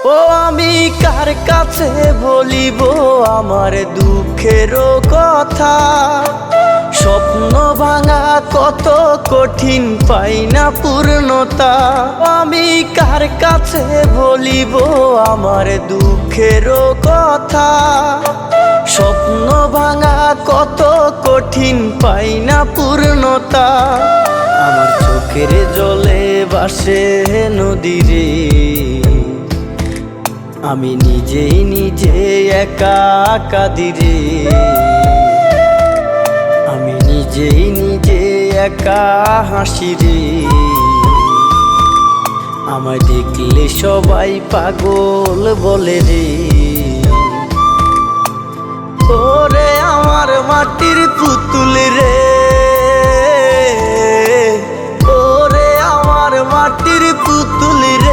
ও আমি কার কাছে বলিব আমার দুঃখের কথা? স্বপ্ন ভাঙা কত কঠিন, পাই না পূর্ণতা। আমি কার কাছে বলিব আমার দুঃখের কথা? স্বপ্ন ভাঙা কত কঠিন, পাই না পূর্ণতা। আমার চোখের জলে ভাসে নদীরে, আমি নিজেই নিজে একা কাঁদিরে। আমি নিজেই নিজে একা হাসিরে। আমায় দেখলে সবাই পাগল বলে রে। ওরে আমার মাটির পুতুল রে, ওরে আমার মাটির পুতুল রে।